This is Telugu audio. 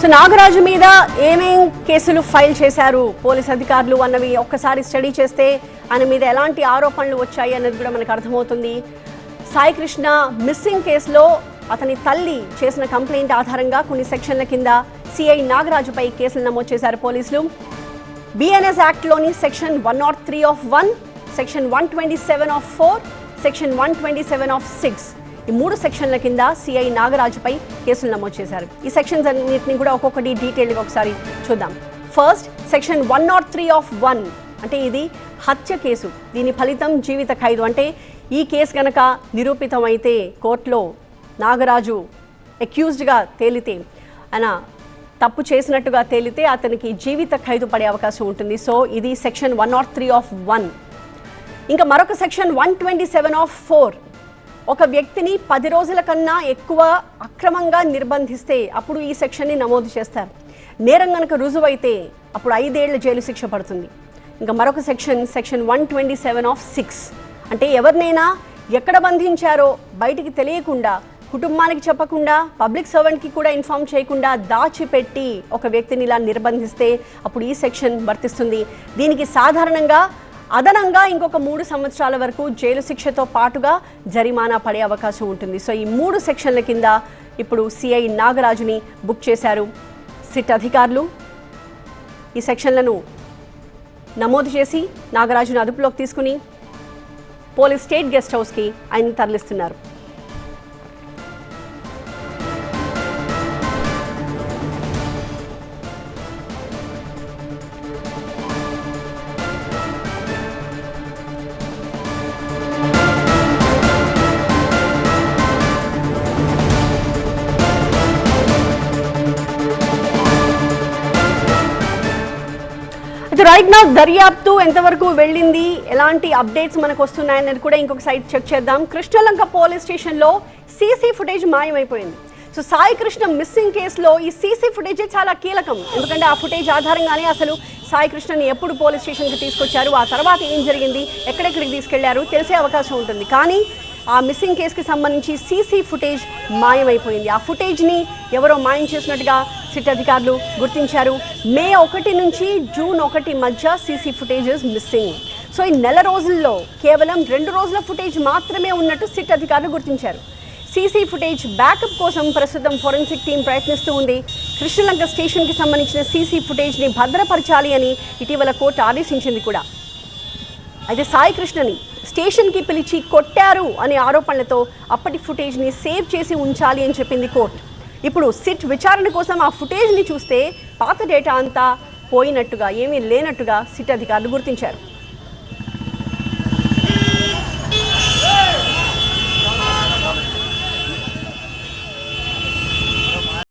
సో నాగరాజు మీద ఏమేం కేసులు ఫైల్ చేశారు పోలీస్ అధికారులు అన్నవి ఒక్కసారి స్టడీ చేస్తే ఆయన మీద ఎలాంటి ఆరోపణలు వచ్చాయి అన్నది కూడా మనకు అర్థమవుతుంది. సాయి కృష్ణ మిస్సింగ్ కేసులో అతని తల్లి చేసిన కంప్లైంట్ ఆధారంగా కొన్ని సెక్షన్ల కింద సిఐ నాగరాజుపై కేసులు నమోదు చేశారు పోలీసులు. బిఎన్ఎస్ యాక్ట్లోని section 103 of 1, section 127 of 4, section 127 of 6 ఈ 3 సెక్షన్ల కింద సిఐ నాగరాజుపై కేసులు నమోదు చేశారు. ఈ సెక్షన్స్ అన్నింటినీ కూడా ఒక్కొక్కటి డీటెయిల్గా ఒకసారి చూద్దాం. ఫస్ట్ సెక్షన్ 103 ఆఫ్ 1 అంటే ఇది హత్య కేసు. దీని ఫలితం జీవిత ఖైదు. అంటే ఈ కేసు కనుక నిరూపితమైతే కోర్టులో నాగరాజు అక్యూజ్డ్గా తేలితే ఆయన తప్పు చేసినట్టుగా తేలితే అతనికి జీవిత ఖైదు పడే అవకాశం ఉంటుంది. సో ఇది సెక్షన్ 103 ఆఫ్ 1. ఇంకా మరొక సెక్షన్ 127 ఆఫ్ 4 ఒక వ్యక్తిని 10 రోజుల కన్నా ఎక్కువ అక్రమంగా నిర్బంధిస్తే అప్పుడు ఈ సెక్షన్ని నమోదు చేస్తారు. నేరం కనుక రుజువైతే అప్పుడు 5 ఏళ్ల జైలు శిక్ష పడుతుంది. ఇంకా మరొక సెక్షన్ 127 ఆఫ్ 6 అంటే ఎవరినైనా ఎక్కడ బంధించారో బయటికి తెలియకుండా, కుటుంబానికి చెప్పకుండా, పబ్లిక్ సర్వెంట్కి కూడా ఇన్ఫార్మ్ చేయకుండా దాచిపెట్టి ఒక వ్యక్తిని ఇలా నిర్బంధిస్తే అప్పుడు ఈ సెక్షన్ వర్తిస్తుంది. దీనికి సాధారణంగా అదనంగా ఇంకొక 3 సంవత్సరాల వరకు జైలు శిక్షతో పాటుగా జరిమానా పడే అవకాశం ఉంటుంది. సో ఈ 3 సెక్షన్ల కింద ఇప్పుడు సిఐ నాగరాజుని బుక్ చేశారు సిట్ అధికారులు. ఈ సెక్షన్లను నమోదు చేసి నాగరాజును అదుపులోకి తీసుకుని పోలీస్ స్టేట్ గెస్ట్ హౌస్కి ఆయన తరలిస్తున్నారు. రైట్ నౌ దర్యాప్తు ఎంతవరకు వెళ్ళింది, ఎలాంటి అప్డేట్స్ మనకు వస్తున్నాయనేది కూడా ఇంకొక సైట్ చెక్ చేద్దాం. కృష్ణలంక పోలీస్ స్టేషన్లో సీసీ ఫుటేజ్ మాయమైపోయింది. సో సాయి కృష్ణ మిస్సింగ్ కేసులో ఈ సీసీ ఫుటేజ్ చాలా కీలకం. ఎందుకంటే ఆ ఫుటేజ్ ఆధారంగానే అసలు సాయి కృష్ణని ఎప్పుడు పోలీస్ స్టేషన్కి తీసుకొచ్చారు, ఆ తర్వాత ఏం జరిగింది, ఎక్కడెక్కడికి తీసుకెళ్లారు తెలిసే అవకాశం ఉంటుంది. కానీ ఆ మిస్సింగ్ కేసుకి సంబంధించి సీసీ ఫుటేజ్ మాయమైపోయింది. ఆ ఫుటేజ్ని ఎవరో మాయం చేసినట్టుగా సిట్ అధికారులు గుర్తించారు. మే 1 నుంచి జూన్ 1 మధ్య సీసీ ఫుటేజెస్ మిస్సింగ్. సో ఈ నెల రోజుల్లో కేవలం 2 రోజుల ఫుటేజ్ మాత్రమే ఉన్నట్టు సిట్ అధికారులు గుర్తించారు. సీసీ ఫుటేజ్ బ్యాకప్ కోసం ప్రస్తుతం ఫోరెన్సిక్ టీం ప్రయత్నిస్తూ ఉంది. కృష్ణలంక స్టేషన్కి సంబంధించిన సీసీ ఫుటేజ్ని భద్రపరచాలి అని ఇటీవల కోర్టు ఆదేశించింది కూడా. అయితే సాయి కృష్ణని స్టేషన్కి పిలిచి కొట్టారు అనే ఆరోపణలతో అప్పటి ఫుటేజ్ని సేవ్ చేసి ఉంచాలి అని చెప్పింది కోర్టు. ఇప్పుడు సిట్ విచారణ కోసం ఆ ఫుటేజ్ని చూస్తే పాత డేటా అంతా పోయినట్టుగా, ఏమీ లేనట్టుగా సిట్ అధికారులు గుర్తించారు.